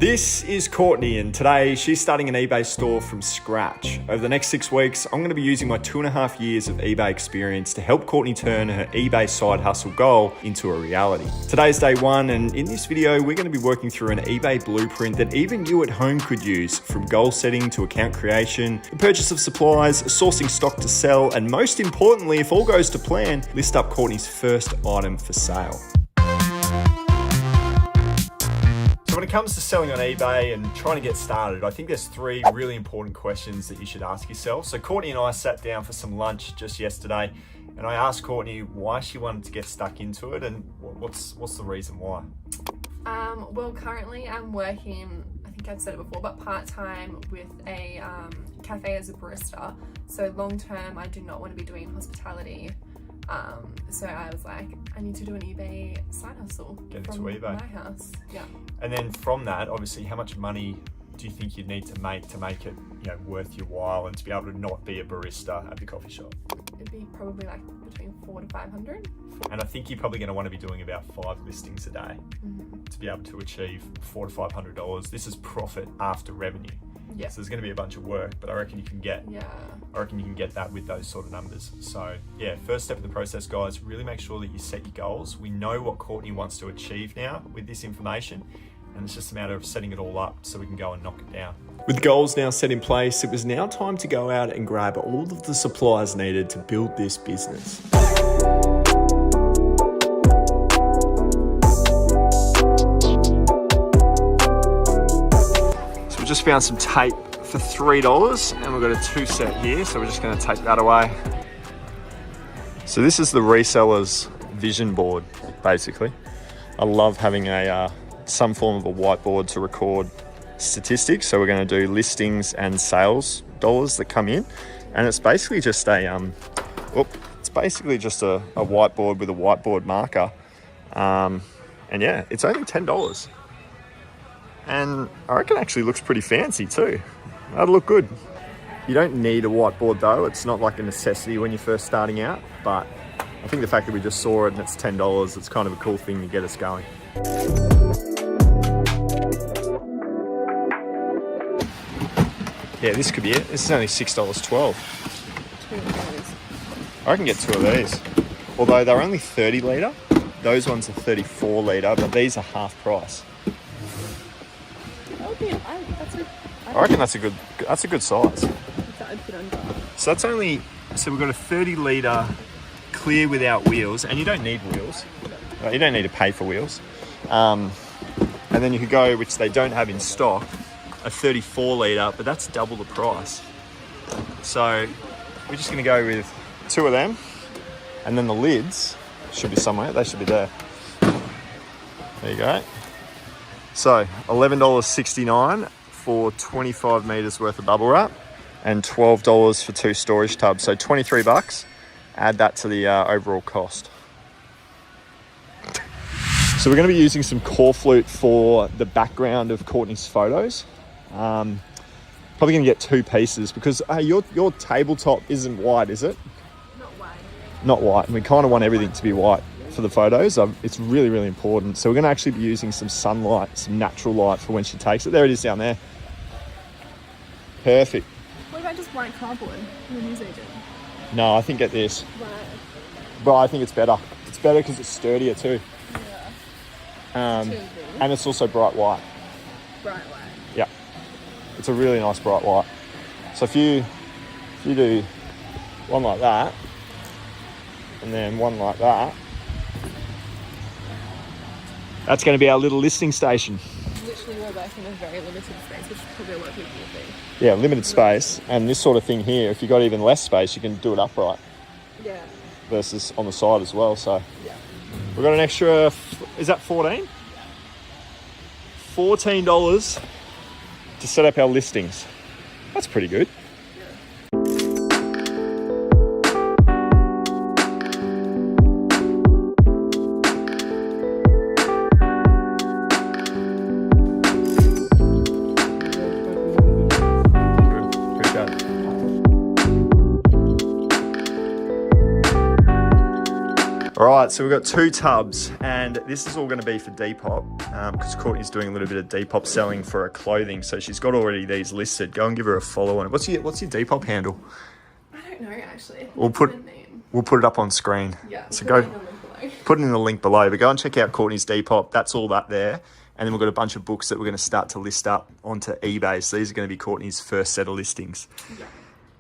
This is Courtney, and today she's starting an eBay store from scratch. Over the next 6 weeks, I'm going to be using my 2.5 years of eBay experience to help Courtney turn her eBay side hustle goal into a reality. Today's day one, and in this video, we're going to be working through an eBay blueprint that even you at home could use, from goal setting to account creation, the purchase of supplies, sourcing stock to sell, and most importantly, if all goes to plan, list up Courtney's first item for sale. So when it comes to selling on eBay and trying to get started, I think there's 3 really important questions that you should ask yourself. So Courtney and I sat down for some lunch just yesterday, and I asked Courtney why she wanted to get stuck into it and what's the reason why. Well, currently I'm working, I think I've said it before, but part-time with a cafe as a barista. So long-term, I do not want to be doing hospitality. So I was like, I need to do an eBay side hustle. Get into eBay. My house, yeah. And then from that, obviously, how much money do you think you'd need to make it, worth your while and to be able to not be a barista at the coffee shop? It'd be probably like between 400 to 500. And I think you're probably going to want to be doing about 5 listings a day to be able to achieve $400 to $500. This is profit after revenue. Yeah. So there's going to be a bunch of work, but I reckon you can get that with those sort of numbers. So yeah, first step of the process, guys, really make sure that you set your goals. We know what Courtney wants to achieve now with this information, and it's just a matter of setting it all up so we can go and knock it down. With goals now set in place, it was now time to go out and grab all of the supplies needed to build this business. Just found some tape for $3 and we've got a 2 set here, so we're just going to take that away. So this is the reseller's vision board, basically. I love having some form of a whiteboard to record statistics. So we're going to do listings and sales dollars that come in, and it's basically just a whiteboard with a whiteboard marker, and yeah, it's only $10. And I reckon it actually looks pretty fancy too. That'll look good. You don't need a whiteboard though. It's not like a necessity when you're first starting out, but I think the fact that we just saw it and it's $10, it's kind of a cool thing to get us going. Yeah, this could be it. This is only $6.12. I can get 2 of these. Although they're only 30 litre. Those ones are 34 litre, but these are half price. I reckon that's a good size. So we've got a 30 litre clear without wheels, and you don't need wheels. You don't need to pay for wheels. And then you could go, which they don't have in stock, a 34 litre, but that's double the price. So we're just going to go with 2 of them, and then the lids should be somewhere. They should be there. There you go. So $11.69 for 25 meters worth of bubble wrap, and $12 for 2 storage tubs. So $23. Add that to the overall cost. So we're going to be using some core flute for the background of Courtney's photos. Probably going to get 2 pieces because your tabletop isn't white, is it? Not white. Not white. And we kind of want everything to be white for the photos. It's really, really important. So we're going to actually be using some sunlight, some natural light for when she takes it. There it is down there. Perfect. What about just white cardboard in the newsagent? No, I think get this. Right. But I think it's better. It's better because it's sturdier too. Yeah. And it's also bright white. Bright white. Yeah. It's a really nice bright white. So if you do one like that, and then one like that, that's going to be our little listing station. Literally, we're working in a very limited space, which is probably a lot of people would be. Yeah, limited space. And this sort of thing here, if you've got even less space, you can do it upright. Yeah. Versus on the side as well. So yeah. We've got an extra, is that 14? $14 to set up our listings. That's pretty good. All right, so we've got 2 tubs, and this is all going to be for Depop, because Courtney's doing a little bit of Depop selling for her clothing, so she's got already these listed. Go and give her a follow on it. What's your Depop handle? I don't know, actually. We'll put it up on screen. Yeah. So put it in the link below. But go and check out Courtney's Depop. That's all that there. And then we've got a bunch of books that we're going to start to list up onto eBay. So these are going to be Courtney's first set of listings. Yeah.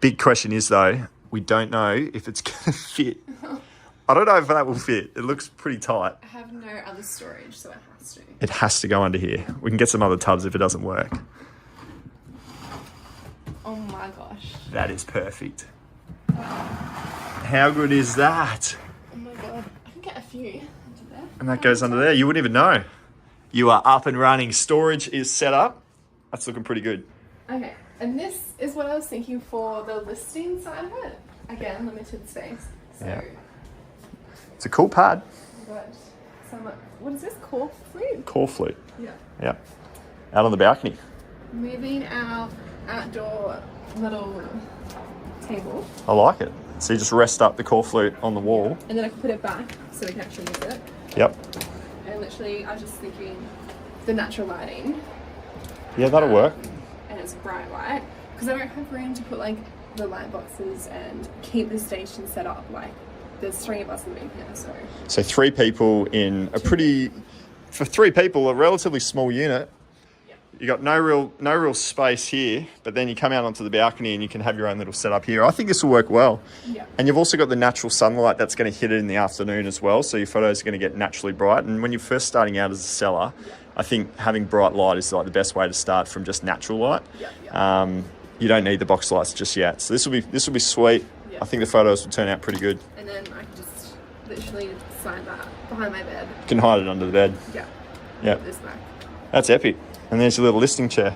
Big question is though, we don't know if it's going to fit. I don't know if that will fit. It looks pretty tight. I have no other storage, so it has to. It has to go under here. We can get some other tubs if it doesn't work. Oh my gosh. That is perfect. How good is that? Oh my god. I can get a few under there. And that goes under there. You wouldn't even know. You are up and running. Storage is set up. That's looking pretty good. Okay. And this is what I was thinking for the listing side of it. Again, limited space. So Yeah. It's a cool pad. got some, what is this? Cork flute? Core flute. Yeah. Yeah. Out on the balcony. Moving our outdoor little table. I like it. So you just rest up the core flute on the wall. And then I can put it back so we can actually use it. Yep. And literally, I was just thinking the natural lighting. Yeah, that'll work. And it's bright light. Because I don't have room to put like the light boxes and keep the station set up. Like, there's 3 of us living here, so. So 3 people in a pretty, for 3 people, a relatively small unit. Yeah. You got no real space here, but then you come out onto the balcony and you can have your own little setup here. I think this will work well. Yeah. And you've also got the natural sunlight that's going to hit it in the afternoon as well, so your photos are going to get naturally bright. And when you're first starting out as a seller, I think having bright light is like the best way to start from just natural light. Yeah. You don't need the box lights just yet. So this will be sweet. Yeah. I think the photos will turn out pretty good. And then I can just literally slide that behind my bed. You can hide it under the bed. Yeah. Yeah. Put this back. That's epic. And there's your little listing chair.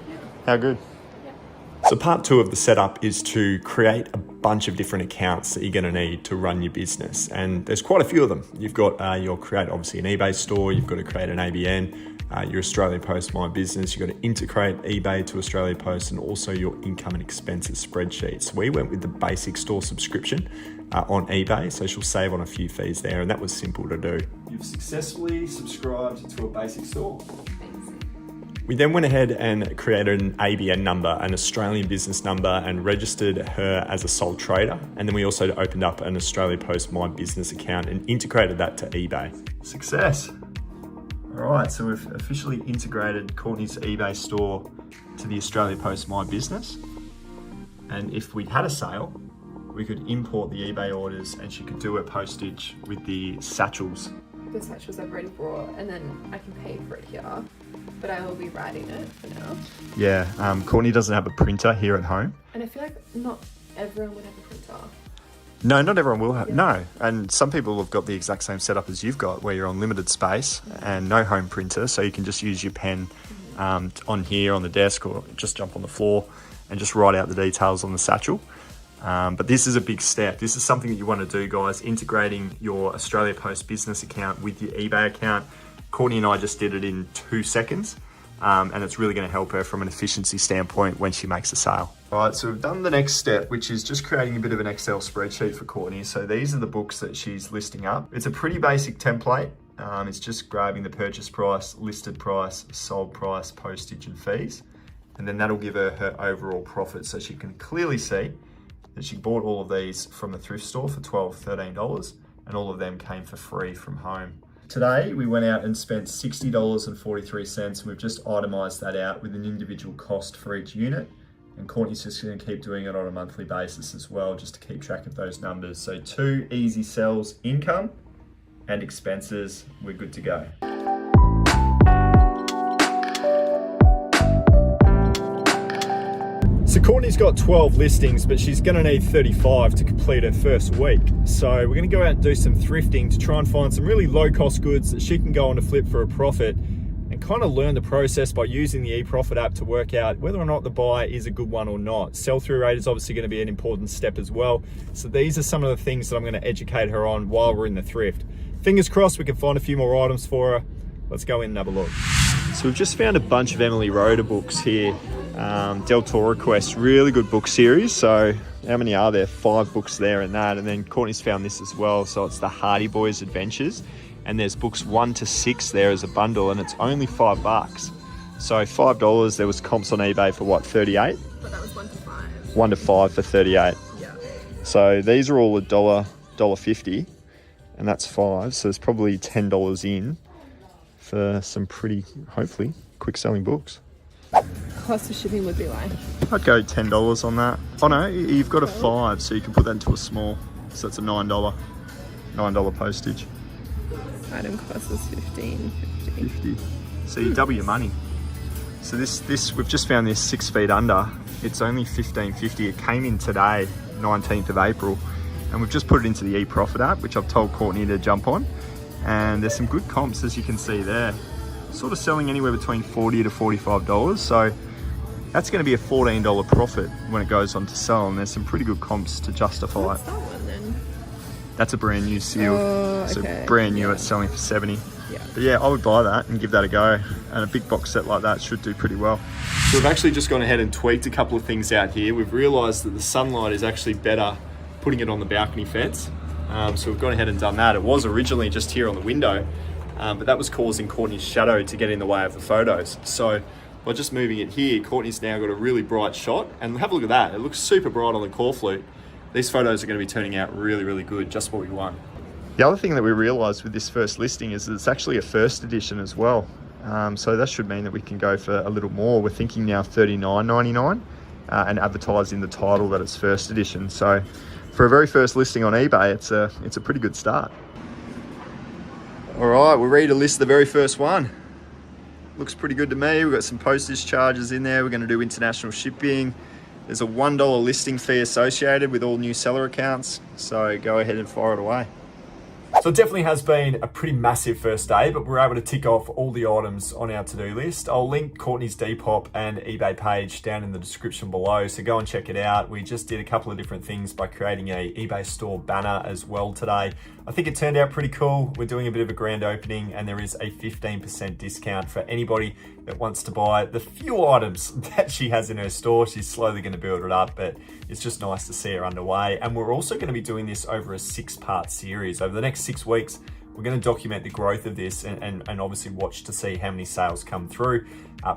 Yeah. How good. Yeah. So part 2 of the setup is to create a bunch of different accounts that you're going to need to run your business. And there's quite a few of them. You've got, you'll create obviously an eBay store. You've got to create an ABN. Your Australia Post My Business, you've got to integrate eBay to Australia Post, and also your income and expenses spreadsheet. So we went with the basic store subscription on eBay, so she'll save on a few fees there, and that was simple to do. You've successfully subscribed to a basic store. We then went ahead and created an ABN number, an Australian business number, and registered her as a sole trader. And then we also opened up an Australia Post My Business account and integrated that to eBay. Success. All right, so we've officially integrated Courtney's eBay store to the Australia Post My Business. And if we had a sale, we could import the eBay orders and she could do her postage with the satchels. The satchels I've already brought, and then I can pay for it here. But I will be writing it for now. Yeah, Courtney doesn't have a printer here at home. And I feel like not everyone would have a printer. No, not everyone will have. Yeah. No, and some people have got the exact same setup as you've got, where you're on limited space and no home printer, so you can just use your pen on here on the desk, or just jump on the floor and just write out the details on the satchel. But this is a big step. This is something that you want to do, guys, integrating your Australia Post business account with your eBay account. Courtney and I just did it in 2 seconds, and it's really going to help her from an efficiency standpoint when she makes a sale. All right, so we've done the next step, which is just creating a bit of an Excel spreadsheet for Courtney. So these are the books that she's listing up. It's a pretty basic template. It's just grabbing the purchase price, listed price, sold price, postage and fees. And then that'll give her her overall profit, so she can clearly see that she bought all of these from the thrift store for $12, $13, and all of them came for free from home. Today, we went out and spent $60.43, and we've just itemized that out with an individual cost for each unit. And Courtney's just going to keep doing it on a monthly basis as well, just to keep track of those numbers. So 2 easy sells, income and expenses, we're good to go. So Courtney's got 12 listings, but she's going to need 35 to complete her first week. So we're going to go out and do some thrifting to try and find some really low cost goods that she can go on to flip for a profit, and kind of learn the process by using the eProfit app to work out whether or not the buy is a good one or not. Sell-through rate is obviously going to be an important step as well. So these are some of the things that I'm going to educate her on while we're in the thrift. Fingers crossed we can find a few more items for her. Let's go in and have a look. So we've just found a bunch of Emily Roeder books here. Del Toro Quest, really good book series. So how many are there? 5 books there in that. And then Courtney's found this as well. So it's the Hardy Boys Adventures. And there's books 1 to 6 there as a bundle, and it's only $5. So $5, there was comps on eBay for what, 38? But that was 1 to 5. 1 to 5 for 38. Yeah. So these are all $1.50, and that's 5. So there's probably $10 in for some pretty, hopefully, quick selling books. Cost of shipping would be like? I'd go $10 on that. Oh no, you've got a 5, so you can put that into a small. So it's a $9 postage. Item cost is $15.50. So you double your money. So this we've just found this 6 feet under. It's only $15.50. It came in today, 19th of April, and we've just put it into the eProfit app, which I've told Courtney to jump on. And there's some good comps, as you can see there. Sort of selling anywhere between $40 to $45. So that's going to be a $14 profit when it goes on to sell. And there's some pretty good comps to justify What's it. that one then? That's a brand new seal. Oh, So okay. brand new, it's selling for $70. Yeah. But yeah, I would buy that and give that a go. And a big box set like that should do pretty well. So we've actually just gone ahead and tweaked a couple of things out here. We've realised that the sunlight is actually better putting it on the balcony fence. So we've gone ahead and done that. It was originally just here on the window, but that was causing Courtney's shadow to get in the way of the photos. So by just moving it here, Courtney's now got a really bright shot. And have a look at that. It looks super bright on the core flute. These photos are going to be turning out really, really good, just what we want. The other thing that we realised with this first listing is that it's actually a first edition as well. So that should mean that we can go for a little more. We're thinking now $39.99 and advertise in the title that it's first edition. So for a very first listing on eBay, it's a pretty good start. All right, we're ready to list the very first one. Looks pretty good to me. We've got some postage charges in there. We're going to do international shipping. There's a $1 listing fee associated with all new seller accounts. So go ahead and fire it away. So it definitely has been a pretty massive first day, but we're able to tick off all the items on our to-do list. I'll link Courtney's Depop and eBay page down in the description below, so go and check it out. We just did a couple of different things by creating a eBay store banner as well today. I think it turned out pretty cool. We're doing a bit of a grand opening, and there is a 15% discount for anybody that wants to buy the few items that she has in her store. She's slowly going to build it up, but it's just nice to see her underway. And we're also going to be doing this over a 6-part series. Over the next 6 weeks, we're going to document the growth of this and obviously watch to see how many sales come through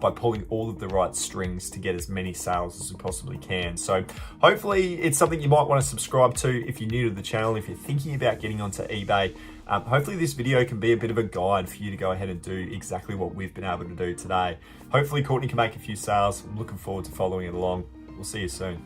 by pulling all of the right strings to get as many sales as we possibly can. So hopefully it's something you might want to subscribe to if you're new to the channel, if you're thinking about getting onto eBay. Hopefully this video can be a bit of a guide for you to go ahead and do exactly what we've been able to do today. Hopefully Courtney can make a few sales. I'm looking forward to following it along. We'll see you soon.